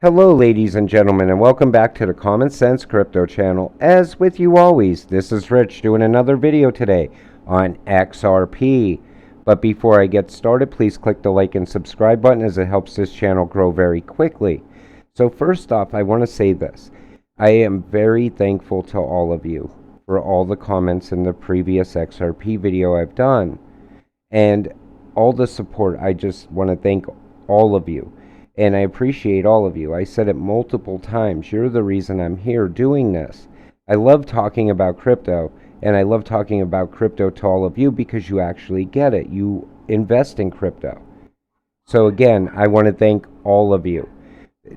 Hello ladies and gentlemen, and welcome back to the Common Sense Crypto channel. As with you always, this is Rich doing another video today on XRP. But before I get started, please click the like and subscribe button as it helps this channel grow very quickly. So first off, I want to say this. I am very thankful to all of you for all the comments in the previous XRP video I've done. And all the support. I just want to thank all of you. And I appreciate all of you. I said it multiple times. You're the reason I'm here doing this. I love talking about crypto, and I love talking about crypto to all of you because you actually get it. You invest in crypto. So again, I want to thank all of you.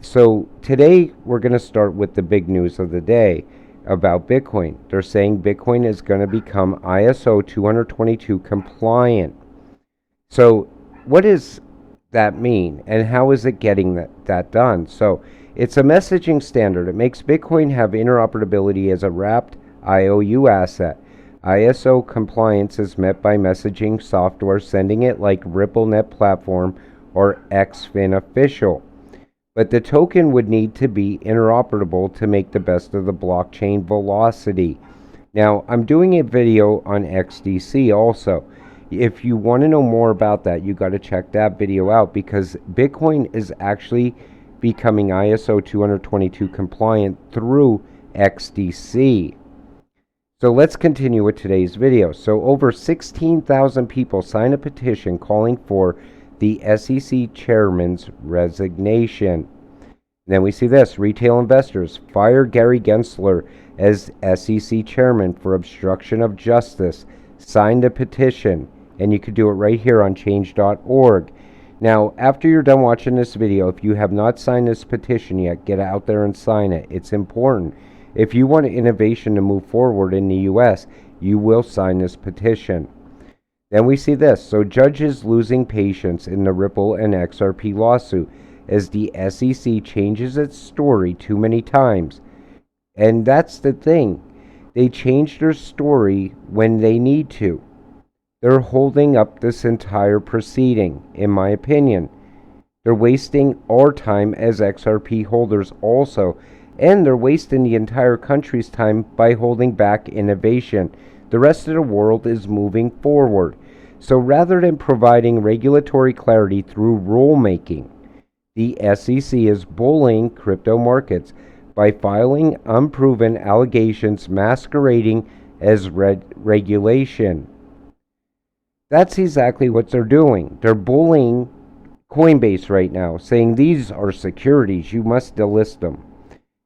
So today we're going to start with the big news of the day about Bitcoin. They're saying Bitcoin is going to become ISO 222 compliant. So what is that mean, and how is it getting that done? So it's a messaging standard. It makes Bitcoin have interoperability as a wrapped IOU asset. ISO compliance is met by messaging software sending it like Ripple Net platform or XFin official. But the token would need to be interoperable to make the best of the blockchain velocity. Now, I'm doing a video on XDC also. If you want to know more about that, you got to check that video out because Bitcoin is actually becoming ISO 222 compliant through XDC. So let's continue with today's video. So over 16,000 people signed a petition calling for the SEC chairman's resignation. Then we see this. Retail investors fire Gary Gensler as SEC chairman for obstruction of justice. Signed a petition. And you could do it right here on change.org. Now, after you're done watching this video, if you have not signed this petition yet, get out there and sign it. It's important. If you want innovation to move forward in the U.S., you will sign this petition. Then we see this. So judges losing patience in the Ripple and XRP lawsuit as the SEC changes its story too many times. And that's the thing. They change their story when they need to. They're holding up this entire proceeding, in my opinion. They're wasting our time as XRP holders also, and they're wasting the entire country's time by holding back innovation. The rest of the world is moving forward. So rather than providing regulatory clarity through rulemaking, the SEC is bullying crypto markets by filing unproven allegations masquerading as regulation. That's exactly what they're doing. They're bullying Coinbase right now, saying these are securities, you must delist them.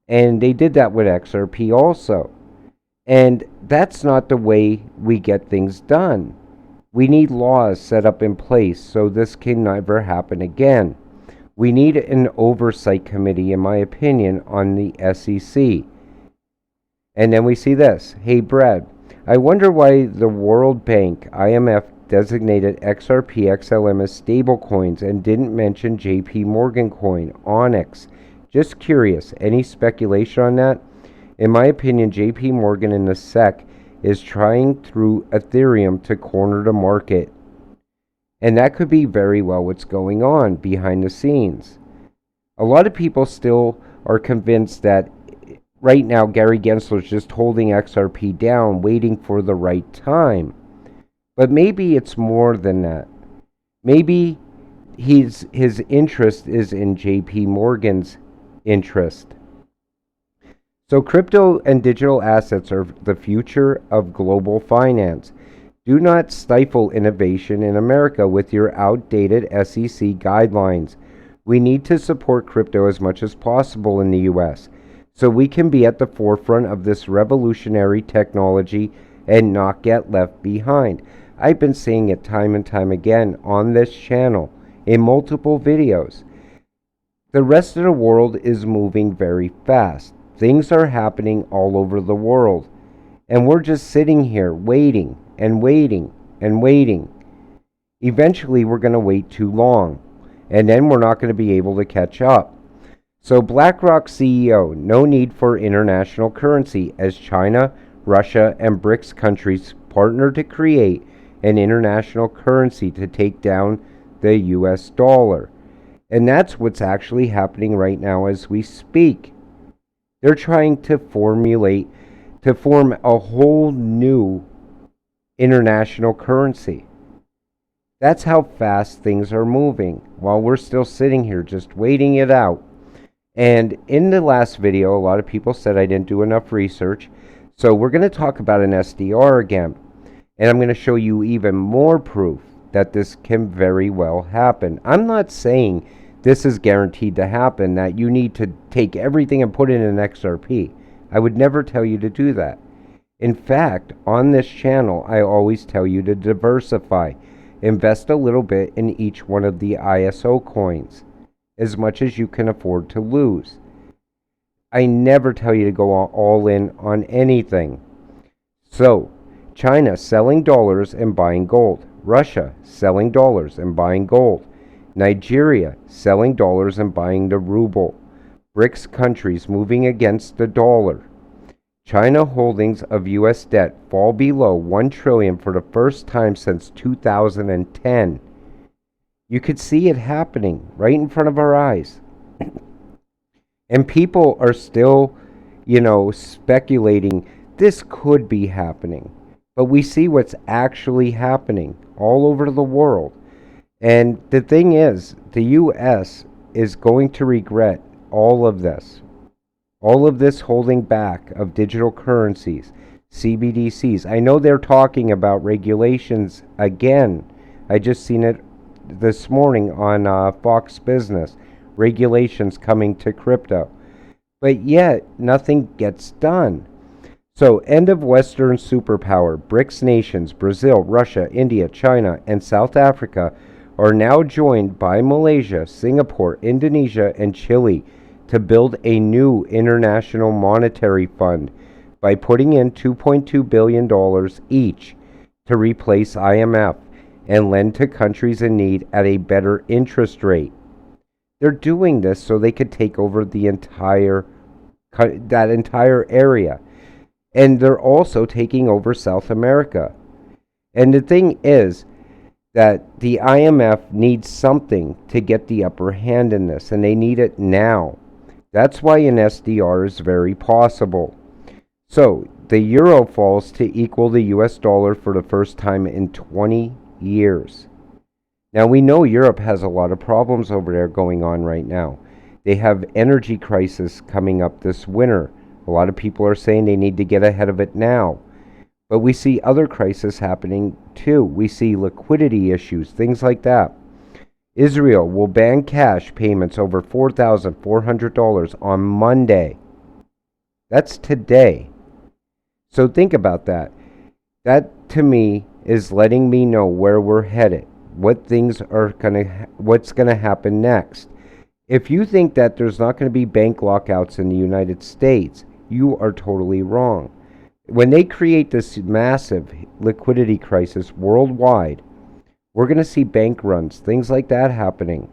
And they did that with XRP also. And that's not the way we get things done. We need laws set up in place so this can never happen again. We need an oversight committee, in my opinion, on the SEC. And then we see this. Hey, Brad, I wonder why the World Bank, IMF, designated XRP XLM as stablecoins and didn't mention JP Morgan coin, Onyx. Just curious, any speculation on that? In my opinion, JP Morgan and the SEC is trying through Ethereum to corner the market. And that could be very well what's going on behind the scenes. A lot of people still are convinced that right now Gary Gensler is just holding XRP down, waiting for the right time. But maybe it's more than that. Maybe his interest is in JP Morgan's interest. So crypto and digital assets are the future of global finance. Do not stifle innovation in America with your outdated SEC guidelines. We need to support crypto as much as possible in the US so we can be at the forefront of this revolutionary technology and not get left behind. I've been saying it time and time again on this channel in multiple videos. The rest of the world is moving very fast. Things are happening all over the world. And we're just sitting here waiting and waiting and waiting. Eventually, we're going to wait too long. And then we're not going to be able to catch up. So BlackRock CEO, no need for international currency as China, Russia, and BRICS countries partner to create an international currency to take down the US dollar. And that's what's actually happening right now as we speak. They're trying to form a whole new international currency. That's how fast things are moving while we're still sitting here just waiting it out. And in the last video, a lot of people said I didn't do enough research. So we're going to talk about an SDR again. And I'm going to show you even more proof that this can very well happen. I'm not saying this is guaranteed to happen, that you need to take everything and put it in an XRP. I would never tell you to do that. In fact, on this channel, I always tell you to diversify. Invest a little bit in each one of the ISO coins, as much as you can afford to lose. I never tell you to go all in on anything. So, China selling dollars and buying gold. Russia selling dollars and buying gold. Nigeria selling dollars and buying the ruble. BRICS countries moving against the dollar. China holdings of U.S. debt fall below 1 trillion for the first time since 2010. You could see it happening right in front of our eyes. And people are still, speculating this could be happening. But we see what's actually happening all over the world. And the thing is, the U.S. is going to regret all of this. All of this holding back of digital currencies, CBDCs. I know they're talking about regulations again. I just seen it this morning on Fox Business. Regulations coming to crypto. But yet, nothing gets done. So, end of Western superpower. BRICS nations, Brazil, Russia, India, China, and South Africa are now joined by Malaysia, Singapore, Indonesia, and Chile to build a new international monetary fund by putting in $2.2 billion each to replace IMF and lend to countries in need at a better interest rate. They're doing this so they could take over that entire area. And they're also taking over South America. And the thing is that the IMF needs something to get the upper hand in this, and they need it now. That's why an SDR is very possible. So, the euro falls to equal the US dollar for the first time in 20 years. Now, we know Europe has a lot of problems over there going on right now. They have energy crisis coming up this winter. A lot of people are saying they need to get ahead of it now. But we see other crises happening too. We see liquidity issues, things like that. Israel will ban cash payments over $4,400 on Monday. That's today. So think about that. That to me is letting me know where we're headed, what's going to happen next. If you think that there's not going to be bank lockouts in the United States, you are totally wrong. When they create this massive liquidity crisis worldwide, we're going to see bank runs, things like that happening.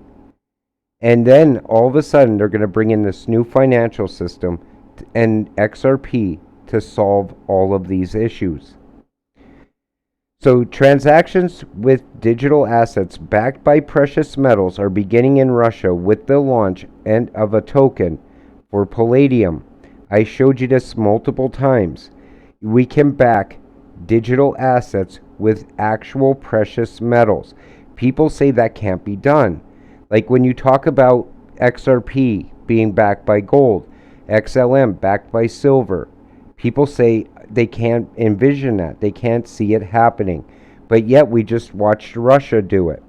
And then all of a sudden, they're going to bring in this new financial system and XRP to solve all of these issues. So transactions with digital assets backed by precious metals are beginning in Russia with the launch of a token for Palladium. I showed you this multiple times. We can back digital assets with actual precious metals. People say that can't be done. Like when you talk about XRP being backed by gold, XLM backed by silver, people say they can't envision that. They can't see it happening. But yet we just watched Russia do it.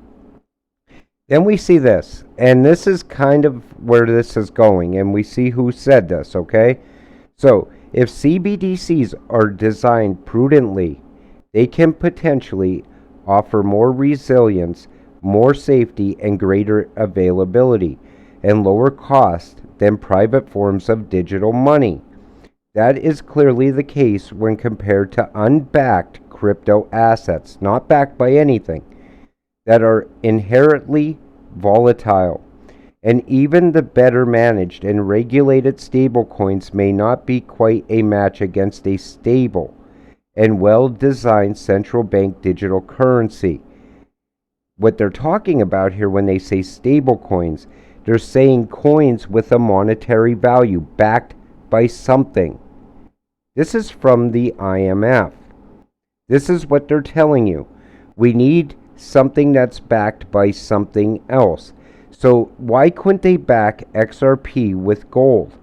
Then we see this, and this is kind of where this is going, and we see who said this, okay? So, if CBDCs are designed prudently, they can potentially offer more resilience, more safety, and greater availability, and lower cost than private forms of digital money. That is clearly the case when compared to unbacked crypto assets, not backed by anything, that are inherently volatile. And even the better managed and regulated stablecoins may not be quite a match against a stable and well-designed central bank digital currency. What they're talking about here when they say stable coins, they're saying coins with a monetary value backed by something. This is from the IMF. This is what they're telling you. We need something that's backed by something else. So why couldn't they back XRP with gold?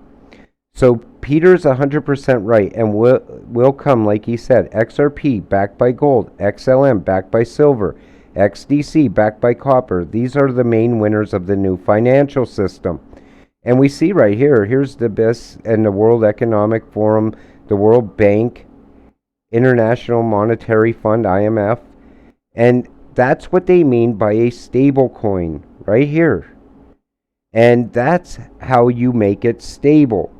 So Peter's 100% right, and will come, like he said, XRP backed by gold, XLM backed by silver, XDC backed by copper. These are the main winners of the new financial system. And we see right here, here's the BIS and the World Economic Forum, the World Bank, International Monetary Fund, IMF, and that's what they mean by a stable coin right here. And that's how you make it stable.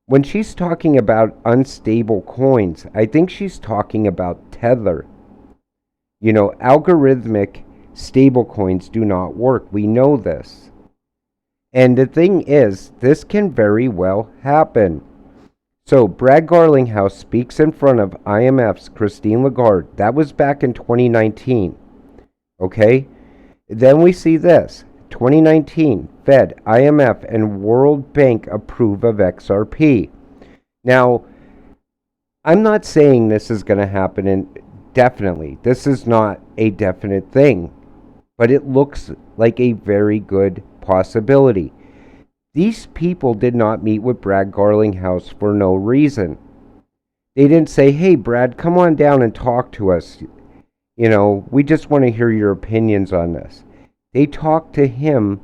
When she's talking about unstable coins, I think she's talking about Tether. You know, algorithmic stable coins do not work. We know this. And the thing is, this can very well happen. So, Brad Garlinghouse speaks in front of IMF's Christine Lagarde. That was back in 2019. Okay? Then we see this. 2019, Fed, IMF, and World Bank approve of XRP. Now, I'm not saying this is going to happen indefinitely. This is not a definite thing. But it looks like a very good possibility. These people did not meet with Brad Garlinghouse for no reason. They didn't say, hey, Brad, come on down and talk to us. You know, we just want to hear your opinions on this. They talked to him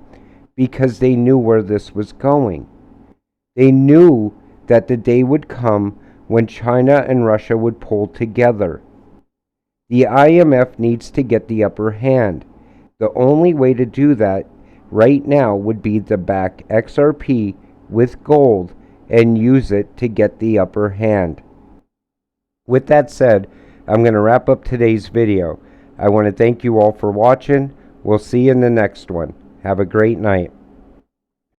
because they knew where this was going. They knew that the day would come when China and Russia would pull together. The IMF needs to get the upper hand. The only way to do that right now would be to back XRP with gold and use it to get the upper hand. With that said, I'm going to wrap up today's video. I want to thank you all for watching. We'll see you in the next one. Have a great night.